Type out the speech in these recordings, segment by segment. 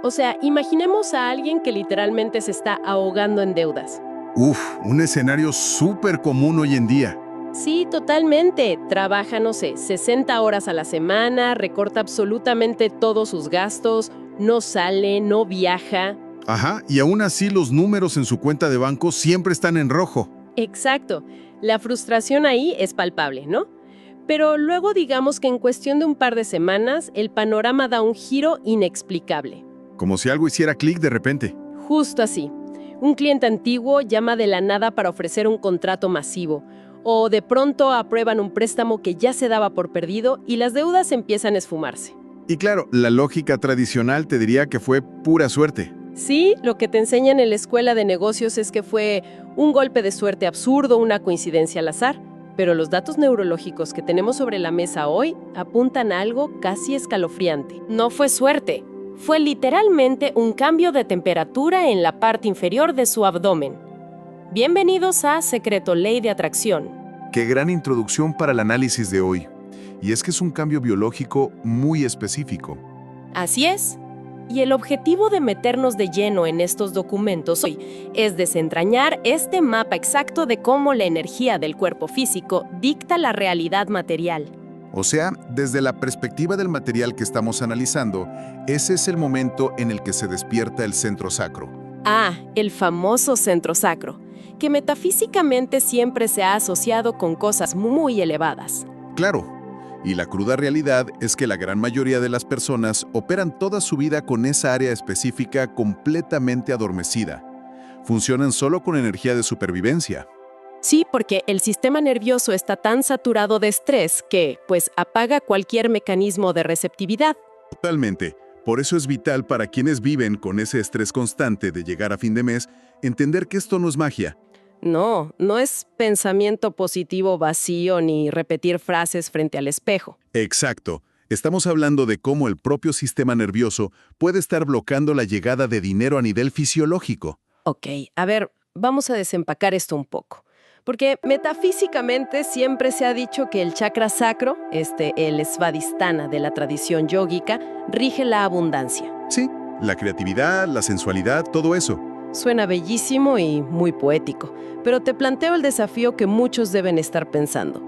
O sea, imaginemos a alguien que literalmente se está ahogando en deudas. Uf, un escenario súper común hoy en día. Sí, totalmente. Trabaja, no sé, 60 horas a la semana, recorta absolutamente todos sus gastos, no sale, no viaja. Ajá, y aún así los números en su cuenta de banco siempre están en rojo. Exacto. La frustración ahí es palpable, ¿no? Pero luego digamos que en cuestión de un par de semanas, el panorama da un giro inexplicable. Como si algo hiciera clic de repente. Justo así. Un cliente antiguo llama de la nada para ofrecer un contrato masivo. O de pronto aprueban un préstamo que ya se daba por perdido y las deudas empiezan a esfumarse. Y claro, la lógica tradicional te diría que fue pura suerte. Sí, lo que te enseñan en la escuela de negocios es que fue un golpe de suerte absurdo, una coincidencia al azar. Pero los datos neurológicos que tenemos sobre la mesa hoy apuntan a algo casi escalofriante. No fue suerte, fue literalmente un cambio de temperatura en la parte inferior de su abdomen. Bienvenidos a Secreto Ley de Atracción. Qué gran introducción para el análisis de hoy. Y es que es un cambio biológico muy específico. Así es. Y el objetivo de meternos de lleno en estos documentos hoy es desentrañar este mapa exacto de cómo la energía del cuerpo físico dicta la realidad material. O sea, desde la perspectiva del material que estamos analizando, ese es el momento en el que se despierta el centro sacro. Ah, el famoso centro sacro, que metafísicamente siempre se ha asociado con cosas muy elevadas. Claro. Y la cruda realidad es que la gran mayoría de las personas operan toda su vida con esa área específica completamente adormecida. Funcionan solo con energía de supervivencia. Sí, porque el sistema nervioso está tan saturado de estrés que, pues, apaga cualquier mecanismo de receptividad. Totalmente. Por eso es vital para quienes viven con ese estrés constante de llegar a fin de mes, entender que esto no es magia. No es pensamiento positivo vacío ni repetir frases frente al espejo. Exacto. Estamos hablando de cómo el propio sistema nervioso puede estar bloqueando la llegada de dinero a nivel fisiológico. Ok, a ver, vamos a desempacar esto un poco. Porque metafísicamente siempre se ha dicho que el chakra sacro, el svadhisthana de la tradición yógica, rige la abundancia. Sí, la creatividad, la sensualidad, todo eso. Suena bellísimo y muy poético, pero te planteo el desafío que muchos deben estar pensando.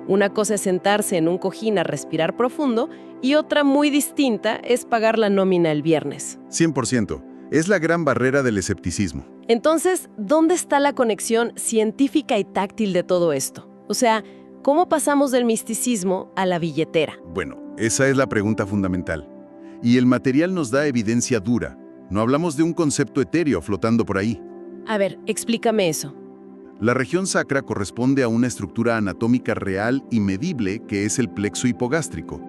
Una cosa es sentarse en un cojín a respirar profundo y otra muy distinta es pagar la nómina el viernes. 100%. Es la gran barrera del escepticismo. Entonces, ¿dónde está la conexión científica y táctil de todo esto? O sea, ¿cómo pasamos del misticismo a la billetera? Bueno, esa es la pregunta fundamental. Y el material nos da evidencia dura. No hablamos de un concepto etéreo flotando por ahí. A ver, explícame eso. La región sacra corresponde a una estructura anatómica real y medible que es el plexo hipogástrico.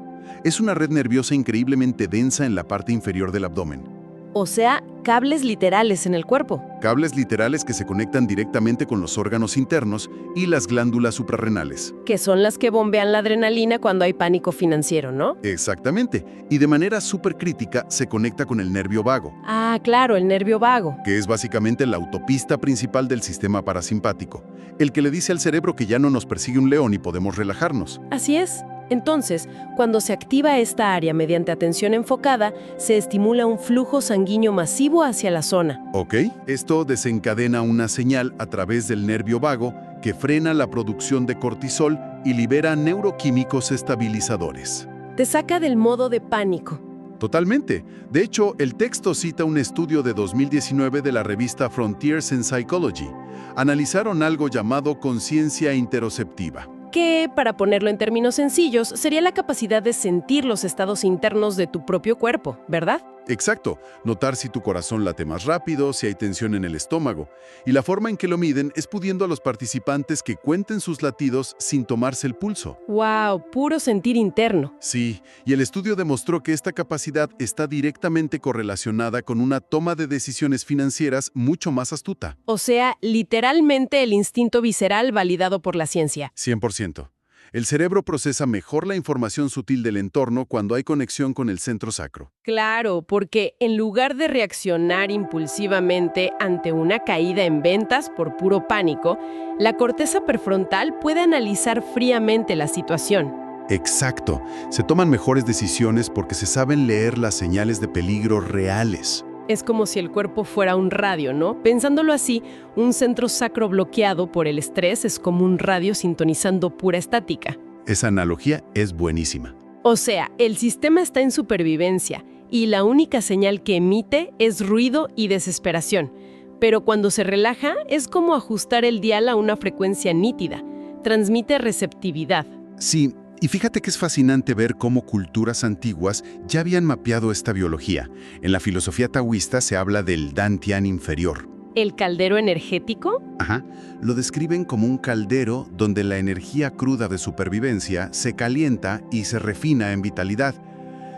Es una red nerviosa increíblemente densa en la parte inferior del abdomen. O sea, cables literales en el cuerpo. Cables literales que se conectan directamente con los órganos internos y las glándulas suprarrenales. Que son las que bombean la adrenalina cuando hay pánico financiero, ¿no? Exactamente. Y de manera súper crítica se conecta con el nervio vago. Ah, claro, el nervio vago. Que es básicamente la autopista principal del sistema parasimpático. El que le dice al cerebro que ya no nos persigue un león y podemos relajarnos. Así es. Entonces, cuando se activa esta área mediante atención enfocada, se estimula un flujo sanguíneo masivo hacia la zona. ¿Ok? Esto desencadena una señal a través del nervio vago que frena la producción de cortisol y libera neuroquímicos estabilizadores. Te saca del modo de pánico. Totalmente. De hecho, el texto cita un estudio de 2019 de la revista Frontiers in Psychology. Analizaron algo llamado conciencia interoceptiva. Que, para ponerlo en términos sencillos, sería la capacidad de sentir los estados internos de tu propio cuerpo, ¿verdad? Exacto. Notar si tu corazón late más rápido, si hay tensión en el estómago. Y la forma en que lo miden es pidiendo a los participantes que cuenten sus latidos sin tomarse el pulso. ¡Wow! Puro sentir interno. Sí, y el estudio demostró que esta capacidad está directamente correlacionada con una toma de decisiones financieras mucho más astuta. O sea, literalmente el instinto visceral validado por la ciencia. 100%. El cerebro procesa mejor la información sutil del entorno cuando hay conexión con el centro sacro. Claro, porque en lugar de reaccionar impulsivamente ante una caída en ventas por puro pánico, la corteza prefrontal puede analizar fríamente la situación. Exacto. Se toman mejores decisiones porque se saben leer las señales de peligro reales. Es como si el cuerpo fuera un radio, ¿no? Pensándolo así, un centro sacro bloqueado por el estrés es como un radio sintonizando pura estática. Esa analogía es buenísima. O sea, el sistema está en supervivencia y la única señal que emite es ruido y desesperación. Pero cuando se relaja es como ajustar el dial a una frecuencia nítida. Transmite receptividad. Sí, y fíjate que es fascinante ver cómo culturas antiguas ya habían mapeado esta biología. En la filosofía taoísta se habla del dantian inferior. ¿El caldero energético? Ajá. Lo describen como un caldero donde la energía cruda de supervivencia se calienta y se refina en vitalidad.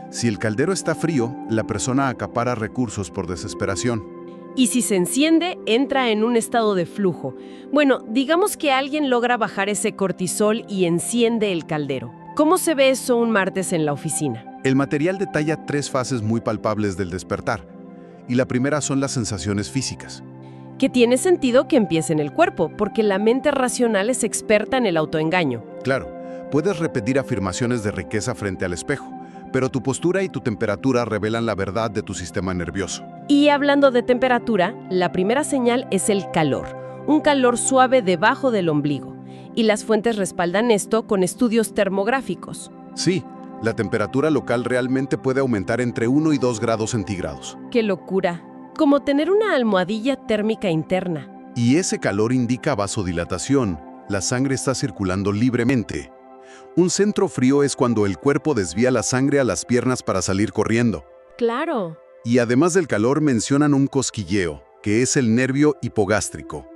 Si el caldero está frío, la persona acapara recursos por desesperación. Y si se enciende, entra en un estado de flujo. Bueno, digamos que alguien logra bajar ese cortisol y enciende el caldero. ¿Cómo se ve eso un martes en la oficina? El material detalla 3 fases muy palpables del despertar. Y la primera son las sensaciones físicas. Que tiene sentido que empiece en el cuerpo, porque la mente racional es experta en el autoengaño. Claro, puedes repetir afirmaciones de riqueza frente al espejo, pero tu postura y tu temperatura revelan la verdad de tu sistema nervioso. Y hablando de temperatura, la primera señal es el calor, un calor suave debajo del ombligo. Y las fuentes respaldan esto con estudios termográficos. Sí, la temperatura local realmente puede aumentar entre 1 y 2 grados centígrados. ¡Qué locura! Como tener una almohadilla térmica interna. Y ese calor indica vasodilatación. La sangre está circulando libremente. Un centro frío es cuando el cuerpo desvía la sangre a las piernas para salir corriendo. ¡Claro! Y además del calor mencionan un cosquilleo, que es el nervio hipogástrico.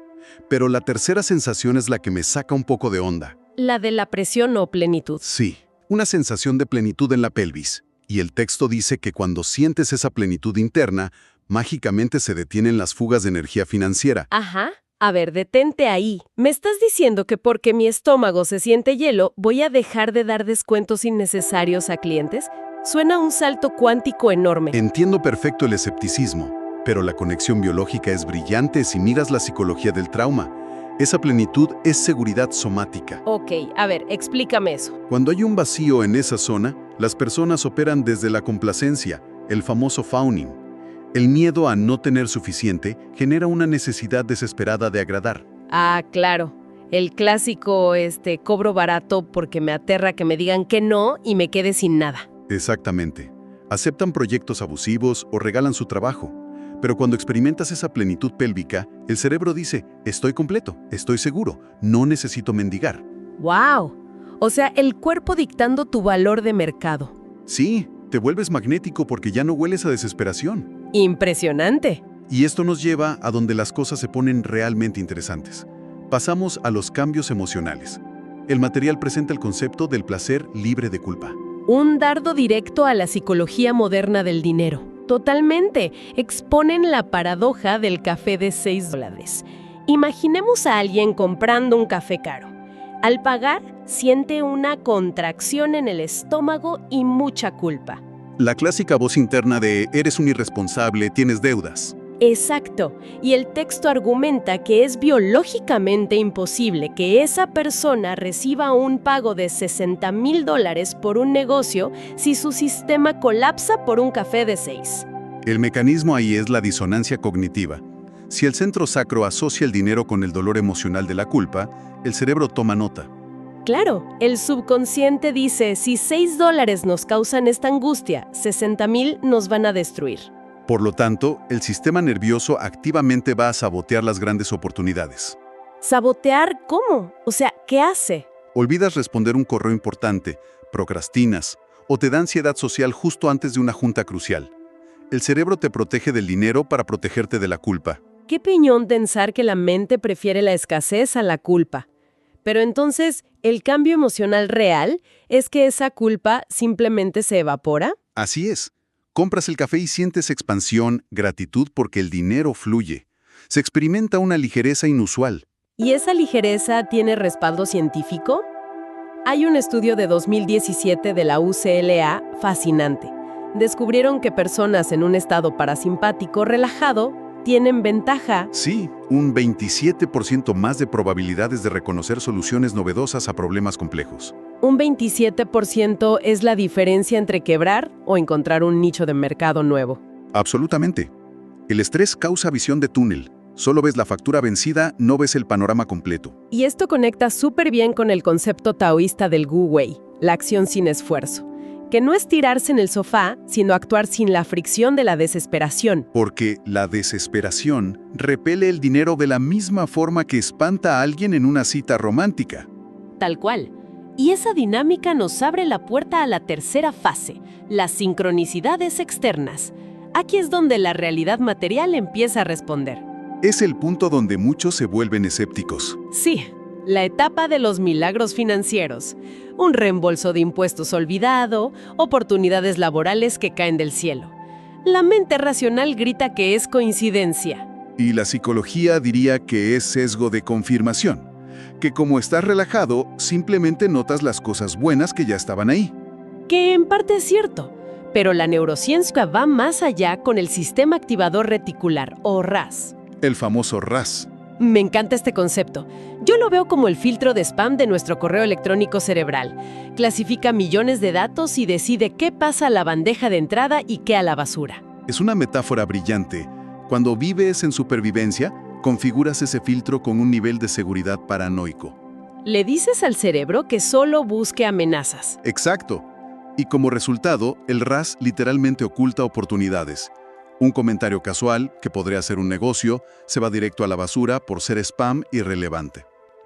Pero la tercera sensación es la que me saca un poco de onda. La de la presión o plenitud. Sí, una sensación de plenitud en la pelvis. Y el texto dice que cuando sientes esa plenitud interna, mágicamente se detienen las fugas de energía financiera. Ajá. A ver, detente ahí. ¿Me estás diciendo que porque mi estómago se siente hielo, voy a dejar de dar descuentos innecesarios a clientes? Suena un salto cuántico enorme. Entiendo perfecto el escepticismo, pero la conexión biológica es brillante si miras la psicología del trauma. Esa plenitud es seguridad somática. Ok, a ver, explícame eso. Cuando hay un vacío en esa zona, las personas operan desde la complacencia, el famoso fawning. El miedo a no tener suficiente genera una necesidad desesperada de agradar. Ah, claro. El clásico, cobro barato porque me aterra que me digan que no y me quede sin nada. Exactamente. Aceptan proyectos abusivos o regalan su trabajo. Pero cuando experimentas esa plenitud pélvica, el cerebro dice, estoy completo, estoy seguro, no necesito mendigar. ¡Wow! O sea, el cuerpo dictando tu valor de mercado. Sí, te vuelves magnético porque ya no hueles a desesperación. ¡Impresionante! Y esto nos lleva a donde las cosas se ponen realmente interesantes. Pasamos a los cambios emocionales. El material presenta el concepto del placer libre de culpa. Un dardo directo a la psicología moderna del dinero. Totalmente. Exponen la paradoja del café de $6. Imaginemos a alguien comprando un café caro. Al pagar, siente una contracción en el estómago y mucha culpa. La clásica voz interna de «eres un irresponsable, tienes deudas». Exacto. Y el texto argumenta que es biológicamente imposible que esa persona reciba un pago de $60,000 por un negocio si su sistema colapsa por un café de 6. El mecanismo ahí es la disonancia cognitiva. Si el centro sacro asocia el dinero con el dolor emocional de la culpa, el cerebro toma nota. Claro, el subconsciente dice, si $6 nos causan esta angustia, 60,000 nos van a destruir. Por lo tanto, el sistema nervioso activamente va a sabotear las grandes oportunidades. ¿Sabotear cómo? O sea, ¿qué hace? Olvidas responder un correo importante, procrastinas, o te da ansiedad social justo antes de una junta crucial. El cerebro te protege del dinero para protegerte de la culpa. Qué piñón pensar que la mente prefiere la escasez a la culpa. Pero entonces, ¿el cambio emocional real es que esa culpa simplemente se evapora? Así es. Compras el café y sientes expansión, gratitud porque el dinero fluye. Se experimenta una ligereza inusual. ¿Y esa ligereza tiene respaldo científico? Hay un estudio de 2017 de la UCLA fascinante. Descubrieron que personas en un estado parasimpático relajado tienen ventaja. Sí, un 27% más de probabilidades de reconocer soluciones novedosas a problemas complejos. Un 27% es la diferencia entre quebrar o encontrar un nicho de mercado nuevo. Absolutamente. El estrés causa visión de túnel. Solo ves la factura vencida, no ves el panorama completo. Y esto conecta súper bien con el concepto taoísta del Wu Wei, la acción sin esfuerzo, que no es tirarse en el sofá, sino actuar sin la fricción de la desesperación. Porque la desesperación repele el dinero de la misma forma que espanta a alguien en una cita romántica. Tal cual. Y esa dinámica nos abre la puerta a la tercera fase, las sincronicidades externas. Aquí es donde la realidad material empieza a responder. Es el punto donde muchos se vuelven escépticos. Sí, la etapa de los milagros financieros. Un reembolso de impuestos olvidado, oportunidades laborales que caen del cielo. La mente racional grita que es coincidencia. Y la psicología diría que es sesgo de confirmación, que como estás relajado, simplemente notas las cosas buenas que ya estaban ahí. Que en parte es cierto, pero la neurociencia va más allá con el sistema activador reticular, o RAS. El famoso RAS. Me encanta este concepto. Yo lo veo como el filtro de spam de nuestro correo electrónico cerebral. Clasifica millones de datos y decide qué pasa a la bandeja de entrada y qué a la basura. Es una metáfora brillante. Cuando vives en supervivencia, configuras ese filtro con un nivel de seguridad paranoico. Le dices al cerebro que solo busque amenazas. Exacto. Y como resultado, el RAS literalmente oculta oportunidades. Un comentario casual, que podría ser un negocio, se va directo a la basura por ser spam irrelevante.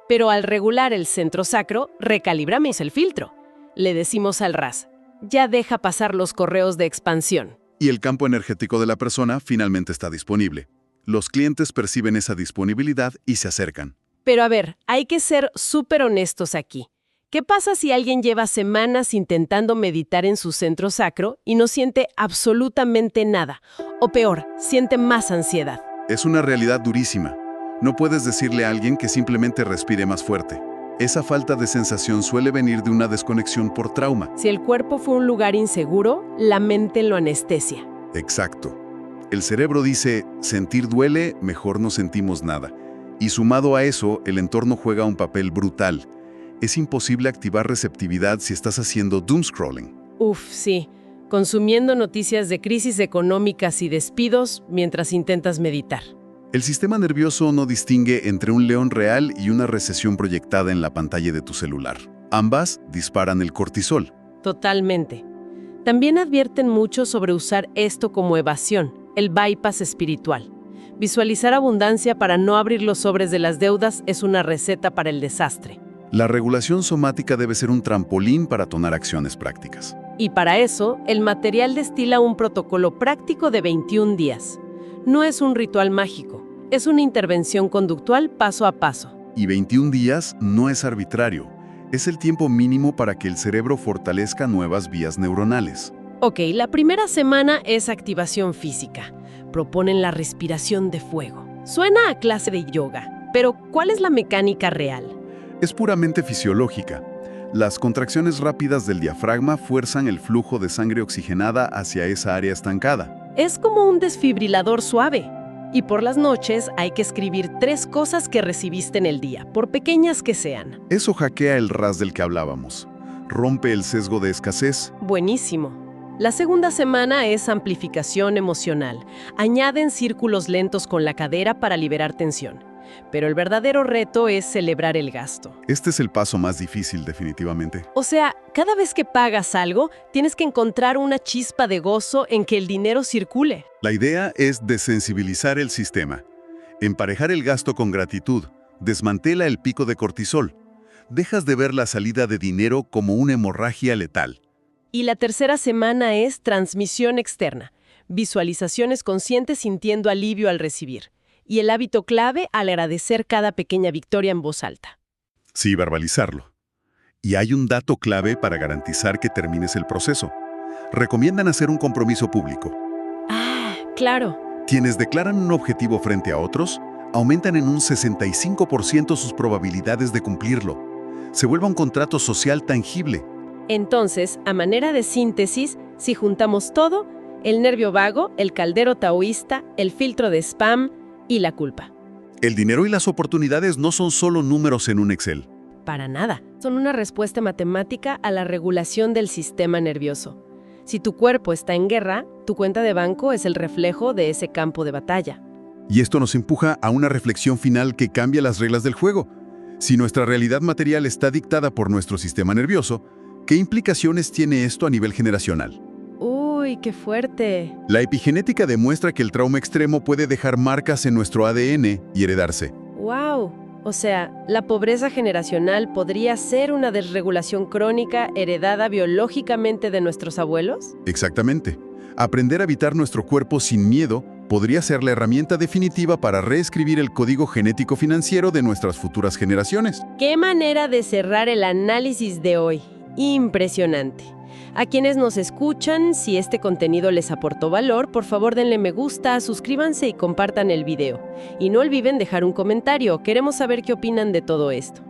Pero al regular el centro sacro, recalibramos el filtro. Le decimos al RAS, ya deja pasar los correos de expansión. Y el campo energético de la persona finalmente está disponible. Los clientes perciben esa disponibilidad y se acercan. Pero a ver, hay que ser súper honestos aquí. ¿Qué pasa si alguien lleva semanas intentando meditar en su centro sacro y no siente absolutamente nada? O peor, siente más ansiedad. Es una realidad durísima. No puedes decirle a alguien que simplemente respire más fuerte. Esa falta de sensación suele venir de una desconexión por trauma. Si el cuerpo fue un lugar inseguro, la mente lo anestesia. Exacto. El cerebro dice, sentir duele, mejor no sentimos nada. Y sumado a eso, el entorno juega un papel brutal. Es imposible activar receptividad si estás haciendo doomscrolling. Uf, sí. Consumiendo noticias de crisis económicas y despidos mientras intentas meditar. El sistema nervioso no distingue entre un león real y una recesión proyectada en la pantalla de tu celular. Ambas disparan el cortisol. Totalmente. También advierten mucho sobre usar esto como evasión, el bypass espiritual. Visualizar abundancia para no abrir los sobres de las deudas es una receta para el desastre. La regulación somática debe ser un trampolín para tomar acciones prácticas. Y para eso, el material destila un protocolo práctico de 21 días. No es un ritual mágico, es una intervención conductual paso a paso. Y 21 días no es arbitrario. Es el tiempo mínimo para que el cerebro fortalezca nuevas vías neuronales. Ok, la primera semana es activación física. Proponen la respiración de fuego. Suena a clase de yoga, pero ¿cuál es la mecánica real? Es puramente fisiológica. Las contracciones rápidas del diafragma fuerzan el flujo de sangre oxigenada hacia esa área estancada. Es como un desfibrilador suave. Y por las noches hay que escribir 3 cosas que recibiste en el día, por pequeñas que sean. Eso hackea el RAS del que hablábamos. Rompe el sesgo de escasez. Buenísimo. La segunda semana es amplificación emocional. Añaden círculos lentos con la cadera para liberar tensión. Pero el verdadero reto es celebrar el gasto. Este es el paso más difícil, definitivamente. O sea, cada vez que pagas algo, tienes que encontrar una chispa de gozo en que el dinero circule. La idea es desensibilizar el sistema. Emparejar el gasto con gratitud. Desmantela el pico de cortisol. Dejas de ver la salida de dinero como una hemorragia letal. Y la tercera semana es transmisión externa. Visualizaciones conscientes sintiendo alivio al recibir. Y el hábito clave al agradecer cada pequeña victoria en voz alta. Sí, verbalizarlo. Y hay un dato clave para garantizar que termines el proceso. Recomiendan hacer un compromiso público. Ah, claro. Quienes declaran un objetivo frente a otros, aumentan en un 65% sus probabilidades de cumplirlo. Se vuelve un contrato social tangible. Entonces, a manera de síntesis, si juntamos todo, el nervio vago, el caldero taoísta, el filtro de spam y la culpa. El dinero y las oportunidades no son solo números en un Excel. Para nada. Son una respuesta matemática a la regulación del sistema nervioso. Si tu cuerpo está en guerra, tu cuenta de banco es el reflejo de ese campo de batalla. Y esto nos empuja a una reflexión final que cambia las reglas del juego. Si nuestra realidad material está dictada por nuestro sistema nervioso, ¿qué implicaciones tiene esto a nivel generacional? ¡Uy, qué fuerte! La epigenética demuestra que el trauma extremo puede dejar marcas en nuestro ADN y heredarse. ¡Wow! O sea, la pobreza generacional podría ser una desregulación crónica heredada biológicamente de nuestros abuelos. Exactamente. Aprender a habitar nuestro cuerpo sin miedo podría ser la herramienta definitiva para reescribir el código genético financiero de nuestras futuras generaciones. ¡Qué manera de cerrar el análisis de hoy! Impresionante. A quienes nos escuchan, si este contenido les aportó valor, por favor denle me gusta, suscríbanse y compartan el video. Y no olviden dejar un comentario, queremos saber qué opinan de todo esto.